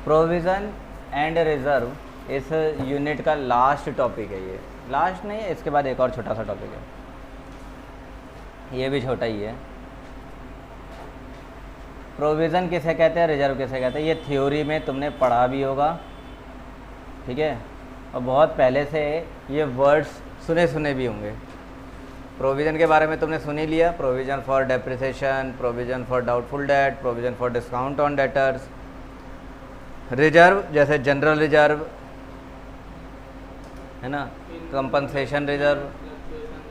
Provision and reserve इस unit का last topic है। ये लास्ट नहीं है, इसके बाद एक और छोटा सा टॉपिक है, ये भी छोटा ही है। प्रोविज़न किसे कहते हैं, रिजर्व किसे कहते हैं, ये थ्योरी में तुमने पढ़ा भी होगा, ठीक है, और बहुत पहले से ये वर्ड्स सुने भी होंगे। प्रोविज़न के बारे में तुमने सुन ही लिया, provision for depreciation, provision for doubtful debt, provision for discount on debtors. Reserve जैसे जनरल रिजर्व है ना, कंपनसेशन रिजर्व,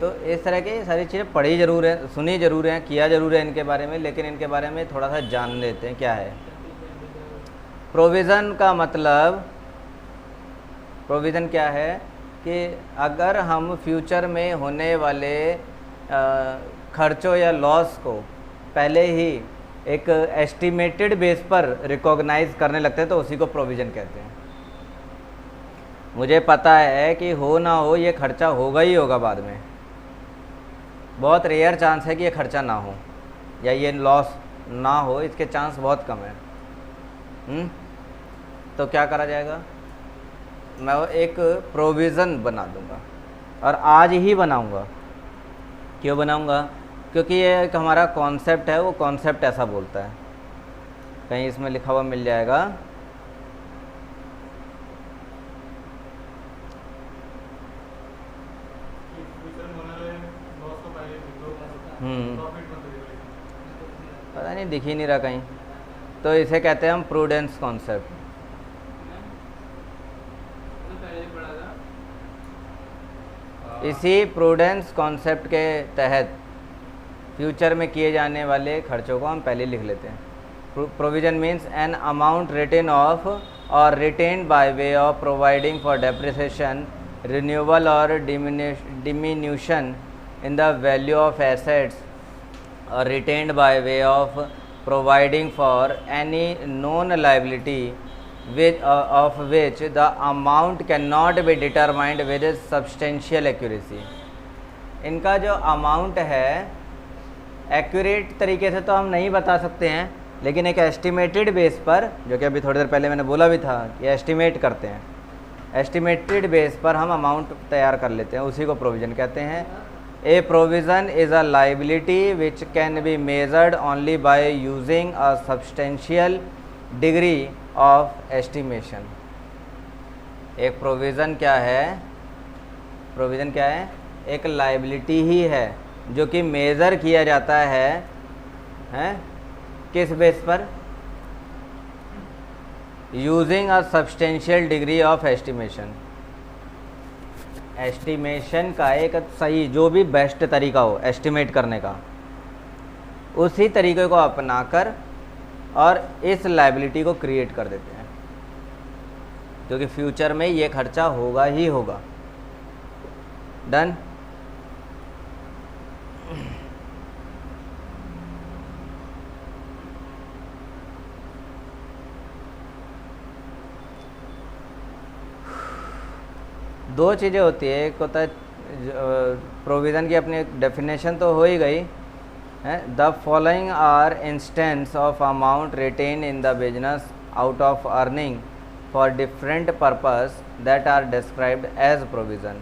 तो इस तरह की सारी चीज़ें पढ़ी ज़रूर है, सुनी ज़रूर है, किया ज़रूर है इनके बारे में, लेकिन इनके बारे में थोड़ा सा जान लेते हैं क्या है। प्रोविज़न का मतलब, प्रोविज़न क्या है कि अगर हम फ्यूचर में होने वाले खर्चों या लॉस को पहले ही एक एस्टिमेटेड बेस पर रिकॉग्नाइज करने लगते हैं तो उसी को प्रोविज़न कहते हैं। मुझे पता है कि हो ना हो ये खर्चा होगा ही होगा बाद में, बहुत रेयर चांस है कि ये खर्चा ना हो या ये लॉस ना हो, इसके चांस बहुत कम है। तो क्या करा जाएगा, मैं वो एक प्रोविज़न बना दूंगा, और आज ही बनाऊंगा। क्यों बनाऊंगा, क्योंकि ये एक हमारा कॉन्सेप्ट है, वो कॉन्सेप्ट ऐसा बोलता है, कहीं इसमें लिखा हुआ मिल जाएगा। पता नहीं, दिख ही नहीं रहा कहीं, तो इसे कहते हैं हम प्रूडेंस कॉन्सेप्ट। इसी प्रूडेंस कॉन्सेप्ट के तहत फ्यूचर में किए जाने वाले खर्चों को हम पहले लिख लेते हैं। Provision means an amount written off और retained by way of providing for depreciation, renewal और diminution in the value of assets, or retained by way of providing for any known liability of which the amount cannot be determined with substantial accuracy। इनका जो amount है accurate तरीके से तो हम नहीं बता सकते हैं, लेकिन एक एस्टिमेटेड बेस पर, जो कि अभी थोड़ी देर पहले मैंने बोला भी था कि एस्टिमेट करते हैं, एस्टिमेटेड बेस पर हम अमाउंट तैयार कर लेते हैं, उसी को प्रोविज़न कहते हैं। A provision is a liability which can be measured only by using a substantial degree of estimation। एक प्रोविज़न क्या है, प्रोविज़न क्या है, एक लाइबिलिटी ही है जो कि मेज़र किया जाता है किस बेस पर, using a substantial degree of estimation. Estimation का एक सही, जो भी बेस्ट तरीका हो एस्टिमेट करने का, उसी तरीके को अपनाकर और इस लायबिलिटी को क्रिएट कर देते हैं, क्योंकि फ्यूचर में ये खर्चा होगा ही होगा। डन। दो चीज़ें होती है, एक होता है प्रोविज़न की अपनी डेफिनेशन तो हो ही गई है, the following are instance of amount retain in the business out of earning for different purpose that are described as provision.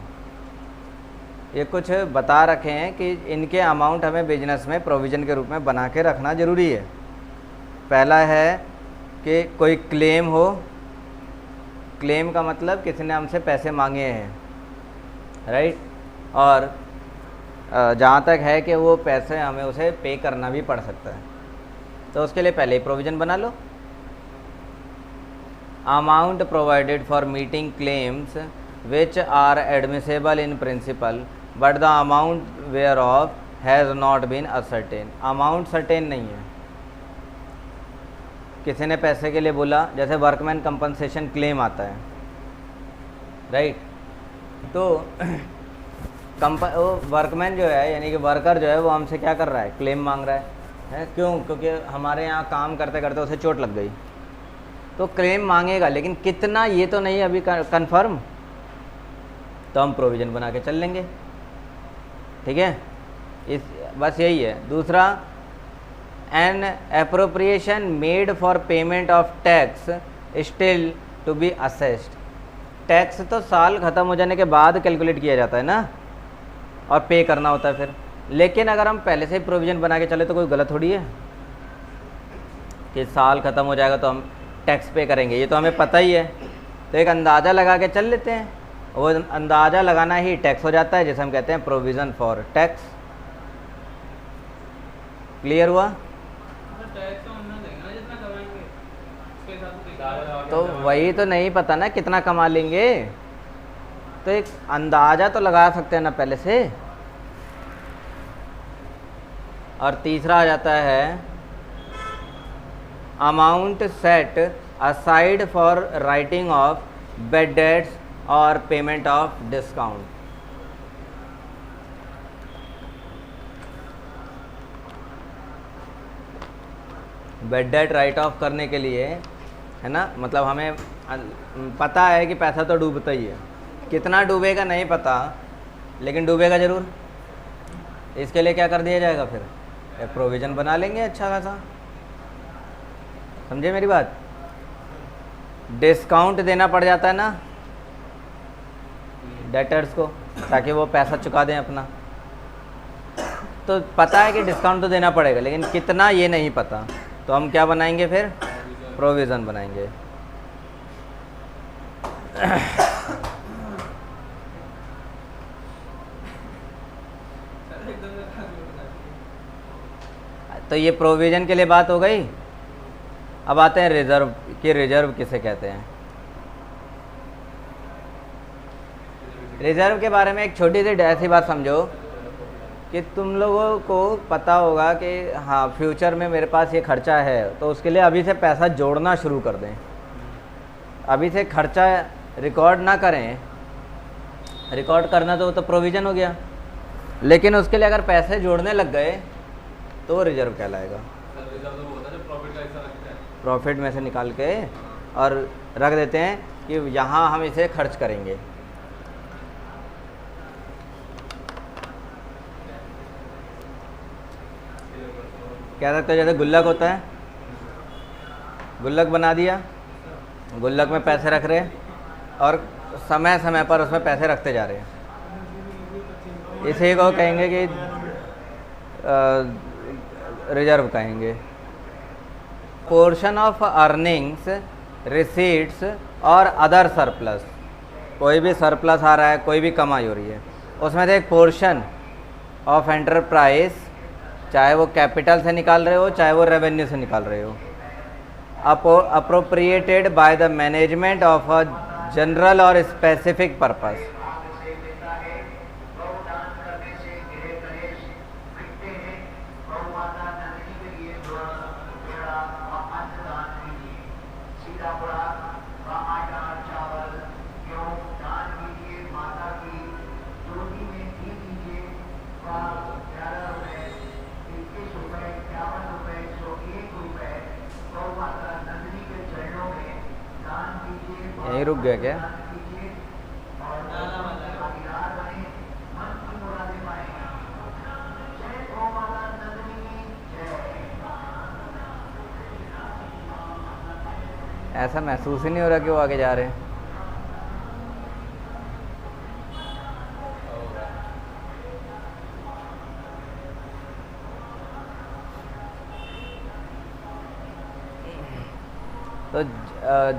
ये कुछ बता रखे हैं कि इनके अमाउंट हमें बिजनेस में प्रोविज़न के रूप में बना के रखना ज़रूरी है। पहला है कि कोई क्लेम हो, क्लेम का मतलब किसी ने हमसे पैसे मांगे हैं, राइट, और जहाँ तक है कि वो पैसे हमें उसे पे करना भी पड़ सकता है, तो उसके लिए पहले ही प्रोविज़न बना लो। Amount provided for meeting claims which are admissible in principle but the amount whereof has not been ascertain. Amount certain नहीं है, किसी ने पैसे के लिए बोला, जैसे वर्कमैन कंपनसेशन क्लेम आता है, राइट, तो वर्कमैन जो है यानी कि वर्कर जो है वो हमसे क्या कर रहा है, क्लेम मांग रहा है, क्यों, क्योंकि हमारे यहाँ काम करते करते उसे चोट लग गई, तो क्लेम मांगेगा, लेकिन कितना ये तो नहीं अभी कंफर्म, तो हम प्रोविज़न बना के चल लेंगे, ठीक है। इस बस यही है। दूसरा, an appropriation made for payment of tax still to be assessed. Tax तो साल ख़त्म हो जाने के बाद कैलकुलेट किया जाता है ना, और पे करना होता है फिर। लेकिन अगर हम पहले से ही प्रोविज़न बना के चले तो कोई गलत थोड़ी है कि साल ख़त्म हो जाएगा तो हम टैक्स पे करेंगे, ये तो हमें पता ही है। तो एक अंदाज़ा लगा के चल लेते हैं, वो अंदाज़ा लगाना ही टैक्स हो जाता है, जिसे हम कहते हैं प्रोविज़न फॉर टैक्स। क्लियर हुआ? तो वही तो नहीं पता ना कितना कमा लेंगे, तो एक अंदाज़ा तो लगा सकते हैं ना पहले से। और तीसरा आ जाता है amount set aside for writing off bad debts और payment of discount. Bad debt write off करने के लिए, है ना, मतलब हमें पता है कि पैसा तो डूबता ही है, कितना डूबेगा नहीं पता, लेकिन डूबेगा ज़रूर। इसके लिए क्या कर दिया जाएगा, फिर एक प्रोविज़न बना लेंगे अच्छा खासा। समझे मेरी बात? डिस्काउंट देना पड़ जाता है ना डेटर्स को, ताकि वो पैसा चुका दें अपना। तो पता है कि डिस्काउंट तो देना पड़ेगा, लेकिन कितना ये नहीं पता, तो हम क्या बनाएंगे फिर? प्रोविज़न बनाएंगे। तो ये प्रोविज़न के लिए बात हो गई। अब आते हैं रिज़र्व कि रिज़र्व किसे कहते हैं। रिज़र्व के बारे में एक छोटी सी ऐसी बात समझो कि तुम लोगों को पता होगा कि हाँ फ्यूचर में मेरे पास ये खर्चा है, तो उसके लिए अभी से पैसा जोड़ना शुरू कर दें। अभी से खर्चा रिकॉर्ड ना करें, रिकॉर्ड करना तो प्रोविज़न हो गया, लेकिन उसके लिए अगर पैसे जोड़ने लग गए तो वो रिज़र्व कहलाएगा। प्रॉफिट में से निकाल के और रख देते हैं कि यहाँ हम इसे खर्च करेंगे। कह सकते हो जैसे गुल्लक होता है, गुल्लक बना दिया, गुल्लक में पैसे रख रहे हैं और समय समय पर उसमें पैसे रखते जा रहे हैं। इसी को कहेंगे कि रिजर्व कहेंगे। पोर्शन ऑफ अर्निंग्स, रिसीट्स और अदर सरप्लस, कोई भी सरप्लस आ रहा है, कोई भी कमाई हो रही है, उसमें से एक पोर्शन ऑफ एंटरप्राइज, चाहे वो कैपिटल से निकाल रहे हो चाहे वो रेवेन्यू से निकाल रहे हो, appropriated by the management of a general और स्पेसिफिक पर्पस। यहीं रुक गया क्या? ऐसा महसूस ही नहीं हो रहा कि वो आगे जा रहे हैं। तो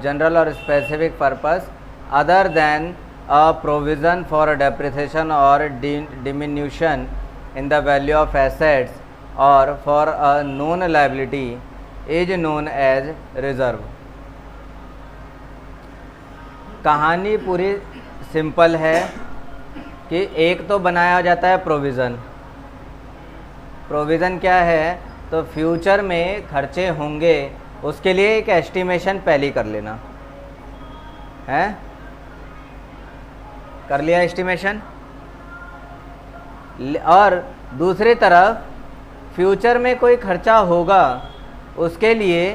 जनरल और specific purpose other than a provision for depreciation और diminution in the value of assets और for a known liability is known as reserve. कहानी पूरी सिंपल है कि एक तो बनाया जाता है प्रोविज़न। प्रोविज़न क्या है? तो फ्यूचर में खर्चे होंगे, उसके लिए एक एस्टिमेशन पहले ही कर लेना है। कर लिया एस्टिमेशन। और दूसरी तरफ फ्यूचर में कोई खर्चा होगा, उसके लिए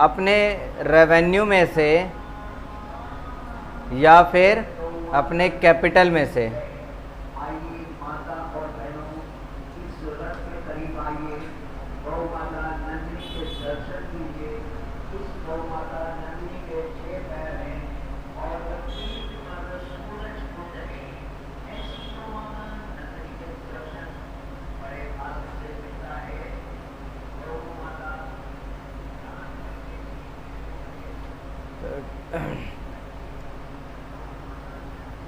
अपने रेवेन्यू में से या फिर अपने कैपिटल में से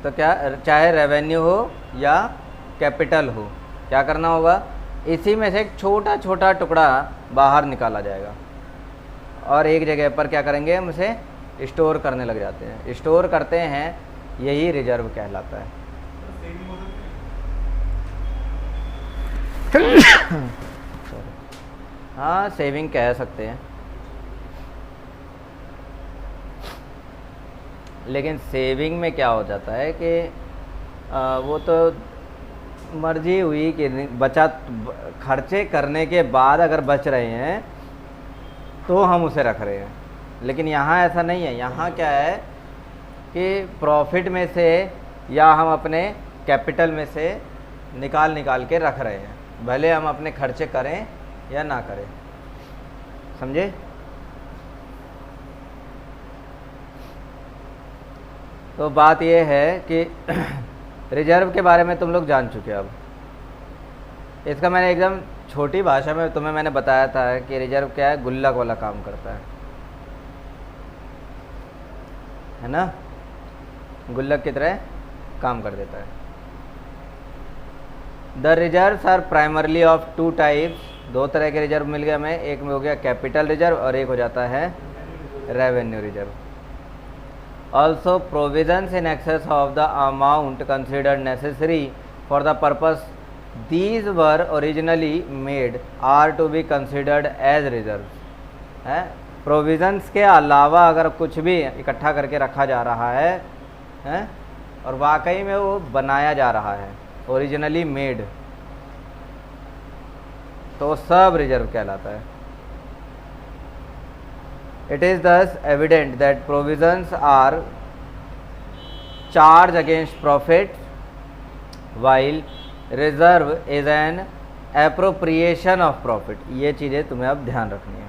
तो क्या, चाहे रेवेन्यू हो या कैपिटल हो, क्या करना होगा, इसी में से एक छोटा छोटा टुकड़ा बाहर निकाला जाएगा और एक जगह पर क्या करेंगे, हम उसे स्टोर करने लग जाते हैं, स्टोर करते हैं, यही रिजर्व कहलाता है। हाँ, सेविंग कह सकते हैं, लेकिन सेविंग में क्या हो जाता है कि वो तो मर्जी हुई कि बचत, खर्चे करने के बाद अगर बच रहे हैं तो हम उसे रख रहे हैं, लेकिन यहाँ ऐसा नहीं है। यहाँ क्या है कि प्रॉफिट में से या हम अपने कैपिटल में से निकाल के रख रहे हैं, भले हम अपने खर्चे करें या ना करें, समझे। तो बात यह है कि रिजर्व के बारे में तुम लोग जान चुके हो। अब इसका मैंने एकदम छोटी भाषा में तुम्हें मैंने बताया था कि रिजर्व क्या है, गुल्लक वाला काम करता है ना, गुल्लक की तरह काम कर देता है। The reserves are primarily of two types, दो तरह के रिजर्व मिल गए हमें, एक में हो गया कैपिटल रिजर्व और एक हो जाता है revenue reserve. Also provisions in excess of the amount considered necessary for the purpose these were originally made are to be considered as reserves। है, प्रोविजंस के अलावा अगर कुछ भी इकट्ठा करके रखा जा रहा है और वाकई में वो बनाया जा रहा है, ओरिजिनली मेड, तो सब रिजर्व कहलाता है। It is thus evident that provisions are charged against profit, while reserve is an appropriation of profit। ये चीज़ें तुम्हें अब ध्यान रखनी है।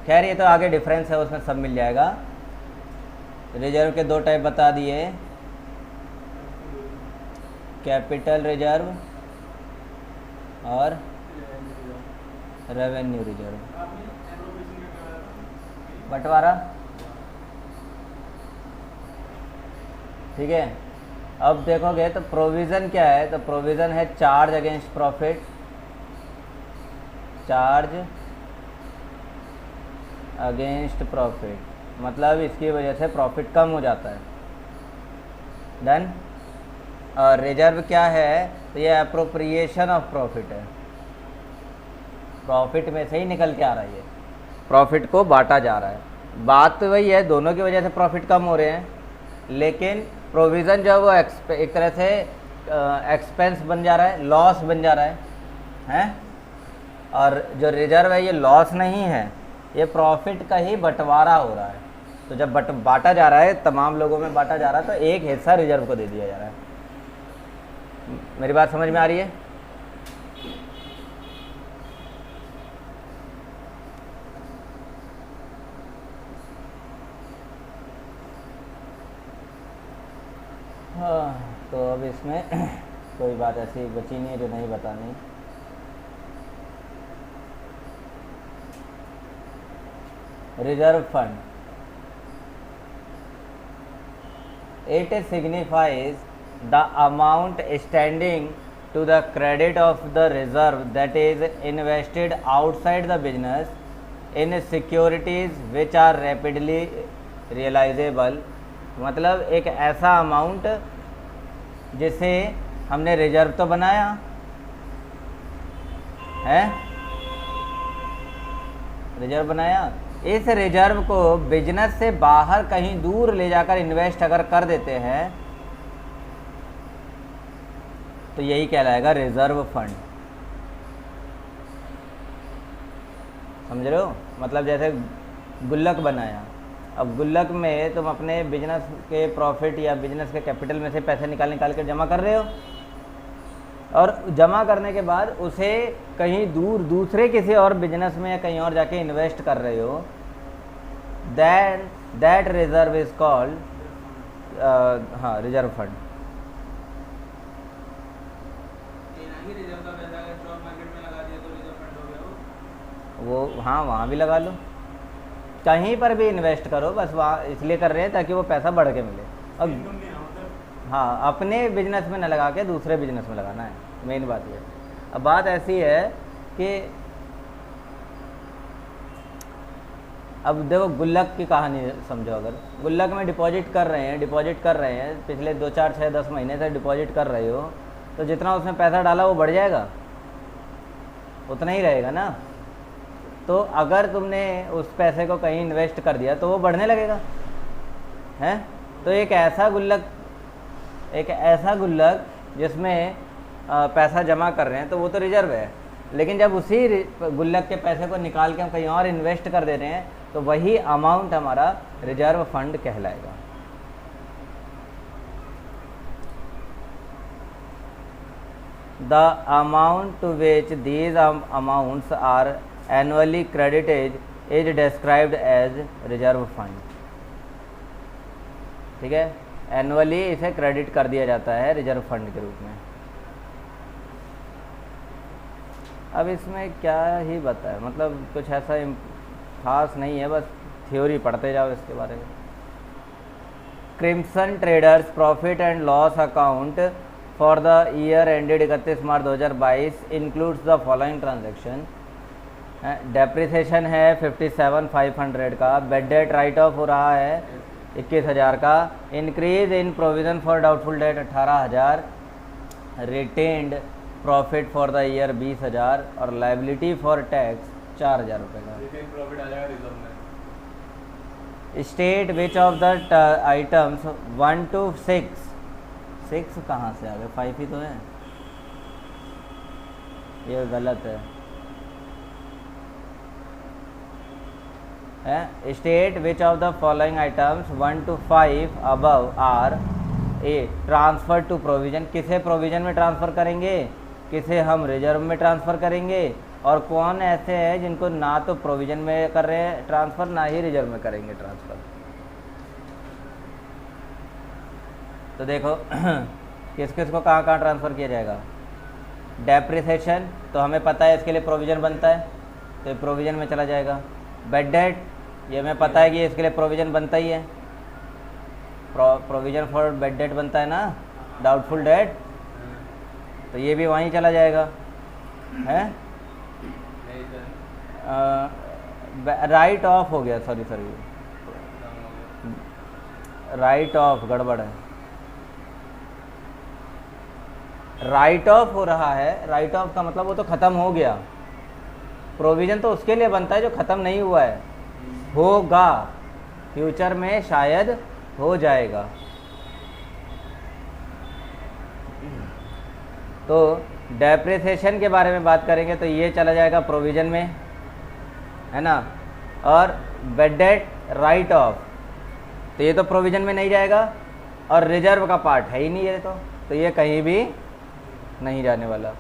खैर ये तो आगे डिफरेंस है, उसमें सब मिल जाएगा। रिजर्व के दो टाइप बता दिए, कैपिटल रिजर्व और रेवेन्यू रिजर्व। बंटवारा ठीक है। अब देखोगे तो प्रोविज़न क्या है, तो प्रोविज़न है charge against profit, charge against profit, मतलब इसकी वजह से प्रॉफिट कम हो जाता है। डन। और रिजर्व क्या है, तो ये अप्रोप्रिएशन ऑफ प्रॉफिट है, प्रॉफिट में से ही निकल के आ रहा है, प्रॉफिट को बांटा जा रहा है। बात तो वही है, दोनों की वजह से प्रॉफिट कम हो रहे हैं, लेकिन प्रोविज़न जो है वो एक तरह से एक्सपेंस बन जा रहा है, लॉस बन जा रहा है, और जो रिजर्व है ये लॉस नहीं है, ये प्रॉफिट का ही बंटवारा हो रहा है। तो जब बांटा जा रहा है, तमाम लोगों में बांटा जा रहा है, तो एक हिस्सा रिजर्व को दे दिया जा रहा है। मेरी बात समझ में आ रही है? हाँ, तो अब इसमें कोई बात ऐसी बची नहीं है जो नहीं बतानी। Reserve fund, it signifies the amount standing to the credit of the reserve that is invested outside the business in securities which are rapidly realisable. मतलब एक ऐसा अमाउंट जिसे हमने रिजर्व तो बनाया है, रिजर्व बनाया, इस रिजर्व को बिजनेस से बाहर कहीं दूर ले जाकर इन्वेस्ट अगर कर देते हैं तो यही कहलाएगा रिजर्व फंड। समझ रहे हो? मतलब जैसे गुल्लक बनाया, अब गुल्लक में तुम अपने बिजनेस के प्रॉफिट या बिजनेस के कैपिटल में से पैसे निकाल के जमा कर रहे हो, और जमा करने के बाद उसे कहीं दूर दूसरे किसी और बिजनेस में या कहीं और जाके इन्वेस्ट कर रहे हो, दैट रिजर्व इज कॉल्ड हाँ रिजर्व फंड। वो हाँ वहाँ भी लगा लो, कहीं पर भी इन्वेस्ट करो, बस वहाँ इसलिए कर रहे हैं ताकि वो पैसा बढ़ के मिले। अब हाँ, अपने बिजनेस में न लगा के दूसरे बिजनेस में लगाना है, मेन बात ये। अब बात ऐसी है कि अब देखो गुल्लक की कहानी समझो, अगर गुल्लक में डिपॉजिट कर रहे हैं पिछले 2 4 6 10 महीने से डिपॉजिट कर रहे हो, तो जितना उसमें पैसा डाला वो बढ़ जाएगा, उतना ही रहेगा ना। तो अगर तुमने उस पैसे को कहीं इन्वेस्ट कर दिया तो वो बढ़ने लगेगा, हैं। तो एक ऐसा गुल्लक जिसमें पैसा जमा कर रहे हैं तो वो तो रिजर्व है, लेकिन जब उसी गुल्लक के पैसे को निकाल के हम कहीं और इन्वेस्ट कर दे रहे हैं तो वही अमाउंट हमारा रिजर्व फंड कहलाएगा। The amount to which these amounts are annually credited is described as reserve fund। ठीक है, एनुअली इसे क्रेडिट कर दिया जाता है रिजर्व फंड के रूप में। अब इसमें क्या ही बताए, मतलब कुछ ऐसा खास नहीं है, बस थ्योरी पढ़ते जाओ इसके बारे में। Crimson traders profit and loss account for the year ended 31 March 2022 includes the following transaction. Depreciation है 57,500 का, बेड डेट राइट ऑफ हो रहा है 21,000 का, increase in provision for doubtful debt 18,000, retained profit for the year 20,000 और liability for tax 4,000 रुपये का। Profit आ जाएगा रिजर्व में। State which of the items 1 to 6 कहाँ से आ गए, 5 ही तो है, ये गलत है। State which of the following items 1 to 5 above are a transfer to provision. किसे प्रोविजन में ट्रांसफ़र करेंगे, किसे हम रिजर्व में ट्रांसफ़र करेंगे, और कौन ऐसे हैं जिनको ना तो प्रोविजन में कर रहे हैं ट्रांसफ़र, ना ही रिजर्व में करेंगे ट्रांसफ़र। तो देखो किस किस को कहाँ कहाँ ट्रांसफ़र किया जाएगा। डेप्रिसिएशन तो हमें पता है इसके लिए प्रोविज़न बनता है, तो ये प्रोविज़न में चला जाएगा। बेड डेट ये हमें पता है कि इसके लिए प्रोविज़न बनता ही है, प्रोविज़न फॉर बेड डेट बनता है ना, डाउटफुल डेट, तो ये भी वहीं चला जाएगा, है। राइट ऑफ हो गया, सॉरी राइट ऑफ गड़बड़ है, राइट ऑफ हो रहा है। राइट ऑफ का मतलब वो तो ख़त्म हो गया, प्रोविज़न तो उसके लिए बनता है जो ख़त्म नहीं हुआ है, होगा फ्यूचर में शायद हो जाएगा। तो डेप्रिसिएशन के बारे में बात करेंगे तो ये चला जाएगा प्रोविज़न में, है ना। और बेड डेट राइट ऑफ तो ये तो प्रोविज़न में नहीं जाएगा, और रिजर्व का पार्ट है ही नहीं ये, तो ये कहीं भी नहीं जाने वाला।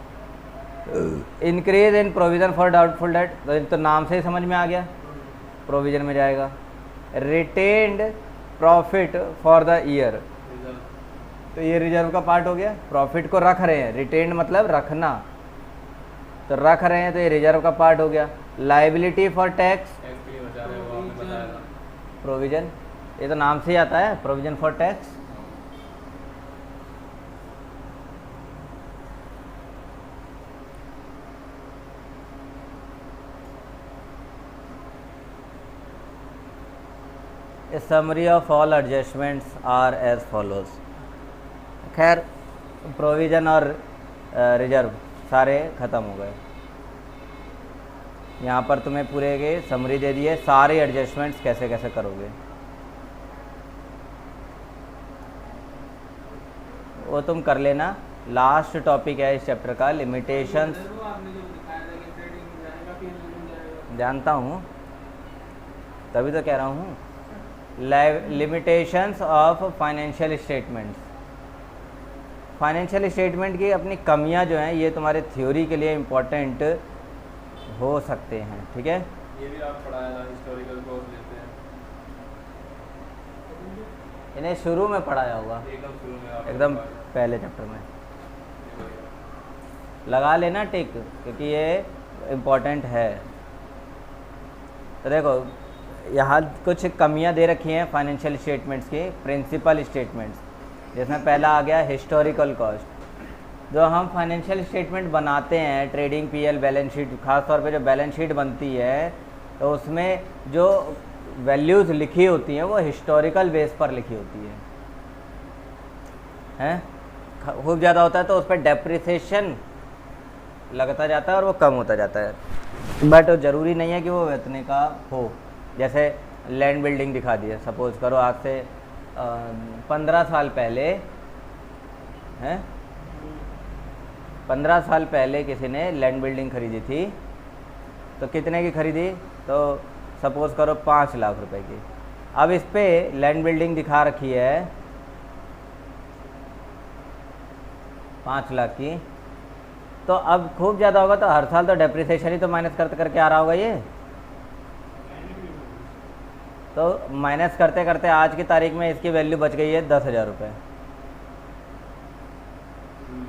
Increase in provision for doubtful debt तो नाम से ही समझ में आ गया, प्रोविज़न में जाएगा। Retained profit for the year तो ये रिजर्व का पार्ट हो गया, प्रॉफिट को रख रहे हैं, रिटेन्ड मतलब रखना, तो रख रहे हैं तो ये रिजर्व का पार्ट हो गया। लाइबिलिटी फॉर टैक्स प्रोविज़न, ये तो नाम से ही आता है, provision for tax. A summary of all adjustments are as follows। खैर प्रोविज़न और रिजर्व सारे ख़त्म हो गए। यहाँ पर तुम्हें पूरे के समरी दे दिए, सारे एडजस्टमेंट्स कैसे कैसे करोगे वो तुम कर लेना। लास्ट टॉपिक है इस चैप्टर का, लिमिटेशंस। जानता हूँ, तभी तो कह रहा हूँ। Limitations of financial statements, financial statement की अपनी कमियां जो हैं ये तुम्हारे थ्योरी के लिए इम्पोर्टेंट हो सकते हैं, ठीक है। ये भी आप पढ़ाया था, हिस्टोरिकल कोर्स लेते हैं, इन्हें शुरू में पढ़ाया होगा, एकदम शुरू में, एकदम पहले चैप्टर में। लगा लेना टिक, क्योंकि ये इम्पोर्टेंट है। तो देखो यहाँ कुछ कमियाँ दे रखी हैं फाइनेंशियल स्टेटमेंट्स की, प्रिंसिपल स्टेटमेंट्स, जिसमें पहला आ गया हिस्टोरिकल कॉस्ट। जो हम फाइनेंशियल स्टेटमेंट बनाते हैं, ट्रेडिंग पीएल बैलेंस शीट, खास तौर पे जो बैलेंस शीट बनती है तो उसमें जो वैल्यूज़ लिखी होती हैं वो हिस्टोरिकल बेस पर लिखी होती हैं, खूब ज़्यादा होता है तो उस पर डेप्रिसिएशन लगता जाता है और वो कम होता जाता है, बट ज़रूरी नहीं है कि वो इतने का हो। जैसे लैंड बिल्डिंग दिखा दी है, सपोज़ करो आज से 15 साल पहले हैं, 15 साल पहले किसी ने लैंड बिल्डिंग खरीदी थी, तो कितने की खरीदी, तो सपोज़ करो 5 लाख रुपए की। अब इस पे लैंड बिल्डिंग दिखा रखी है 5 लाख की, तो अब खूब ज़्यादा होगा तो हर साल तो डेप्रिसिएशन ही तो माइनस करते करके आ रहा होगा ये, तो माइनस करते करते आज की तारीख में इसकी वैल्यू बच गई है 10,000 रुपये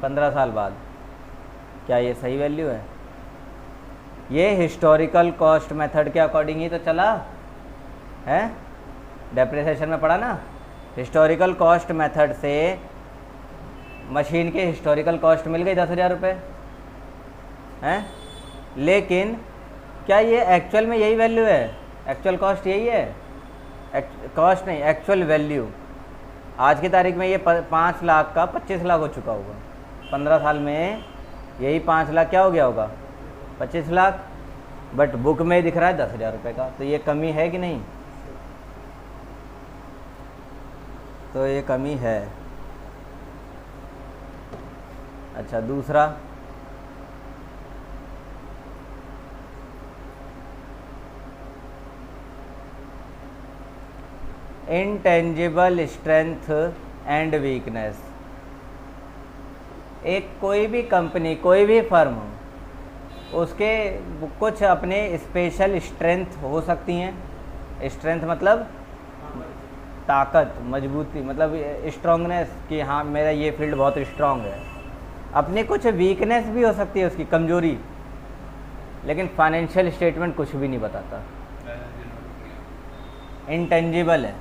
15 साल बाद। क्या ये सही वैल्यू है? ये हिस्टोरिकल कॉस्ट मेथड के अकॉर्डिंग ही तो चला है, डेप्रिसिएशन में पढ़ा ना, हिस्टोरिकल कॉस्ट मेथड से मशीन के हिस्टोरिकल कॉस्ट मिल गई 10,000 रुपये हैं, लेकिन क्या ये एक्चुअल में यही वैल्यू है? एक्चुअल कॉस्ट यही है, कॉस्ट नहीं, एक्चुअल वैल्यू। आज की तारीख में ये 5 लाख का 25 लाख हो चुका होगा, 15 साल में यही 5 लाख क्या हो गया होगा, 25 लाख, बट बुक में दिख रहा है 10,000 रुपये का, तो ये कमी है कि नहीं? तो ये कमी है। अच्छा, दूसरा, इंटेंजिबल स्ट्रेंथ एंड वीकनेस। एक कोई भी कंपनी, कोई भी फर्म, उसके कुछ अपने स्पेशल स्ट्रेंथ हो सकती हैं। स्ट्रेंथ मतलब ताकत, मजबूती, मतलब स्ट्रॉन्गनेस कि हाँ मेरा ये फील्ड बहुत स्ट्रांग है। अपनी कुछ वीकनेस भी हो सकती है, उसकी कमजोरी, लेकिन फाइनेंशियल स्टेटमेंट कुछ भी नहीं बताता, इंटेंजिबल है।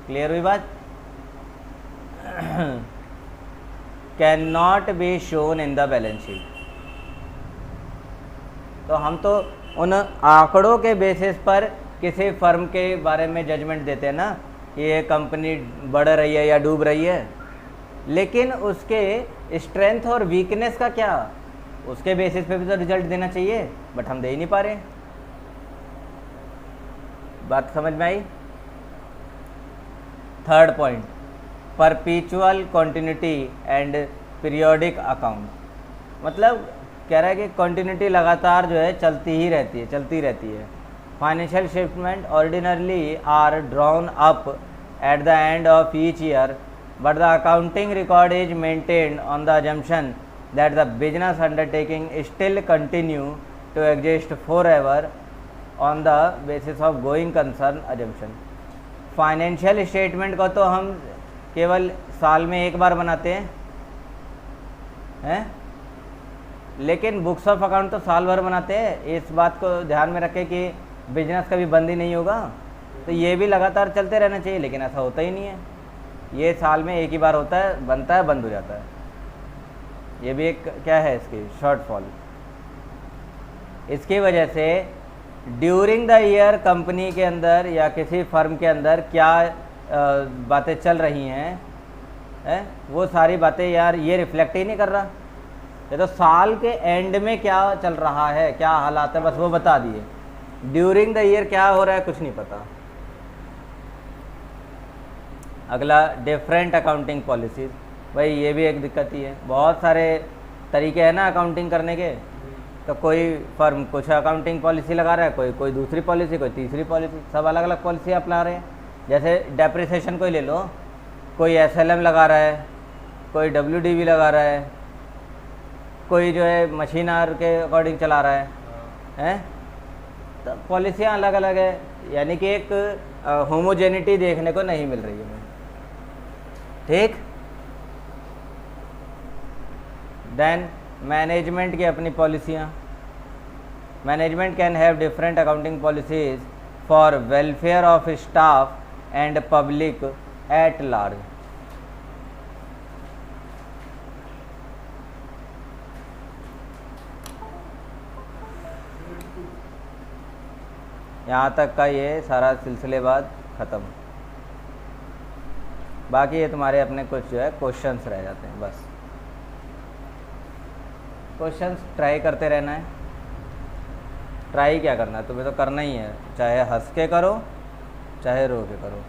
क्लियर हुई बात? Can not be shown in the balance sheet. तो हम तो उन आंकड़ों के बेसिस पर किसी फर्म के बारे में जजमेंट देते हैं ना कि ये कंपनी बढ़ रही है या डूब रही है, लेकिन उसके स्ट्रेंथ और वीकनेस का क्या, उसके बेसिस पे भी तो रिजल्ट देना चाहिए, बट हम दे ही नहीं पा रहे। बात समझ में आई? Third point, perpetual continuity and periodic account. मतलब कह रहा है कि कॉन्टिन्यूटी लगातार जो है चलती ही रहती है, चलती रहती है। Financial statement ordinarily are drawn up at the end of each year, but the accounting record is maintained on the assumption that the business undertaking still continue to exist forever on the basis of going concern assumption। Financial statement को तो हम केवल साल में एक बार बनाते हैं, लेकिन बुक्स ऑफ अकाउंट तो साल भर बनाते हैं। इस बात को ध्यान में रखें कि बिजनेस कभी बंद ही नहीं होगा, तो ये भी लगातार चलते रहना चाहिए, लेकिन ऐसा होता ही नहीं है। ये साल में एक ही बार होता है, बनता है, बंद हो जाता है। ये भी एक क्या है इसकी शॉर्टफॉल। इसकी वजह से ड्यूरिंग द ईयर कंपनी के अंदर या किसी फर्म के अंदर क्या बातें चल रही हैं वो सारी बातें यार ये रिफ्लेक्ट ही नहीं कर रहा। ये तो साल के एंड में क्या चल रहा है, क्या हालात है, बस वो बता दिए। ड्यूरिंग द ईयर क्या हो रहा है कुछ नहीं पता। अगला, डिफरेंट अकाउंटिंग पॉलिसीज़। भाई ये भी एक दिक्कत ही है। बहुत सारे तरीके हैं ना अकाउंटिंग करने के, तो कोई फर्म कुछ अकाउंटिंग पॉलिसी लगा रहा है, कोई दूसरी पॉलिसी, कोई तीसरी पॉलिसी, सब अलग अलग पॉलिसी अपना रहे हैं। जैसे डेप्रिसिएशन को ही ले लो, कोई SLM लगा रहा है, कोई WDV लगा रहा है, कोई जो है मशीन आवर के अकॉर्डिंग चला रहा है, तो पॉलिसियाँ अलग अलग है। यानी कि एक होमोजेनिटी देखने को नहीं मिल रही है। ठीक, देन मैनेजमेंट की अपनी पॉलिसियाँ, management can have different accounting policies for welfare of staff and public at large. यहाँ तक का ये सारा सिलसिलेबाद ख़त्म। बाकी ये तुम्हारे अपने कुछ जो है क्वेश्चंस रह जाते हैं, बस क्वेश्चंस ट्राई करते रहना है। ट्राई क्या करना है, तुम्हें तो करना ही है, चाहे हंस के करो चाहे रो के करो।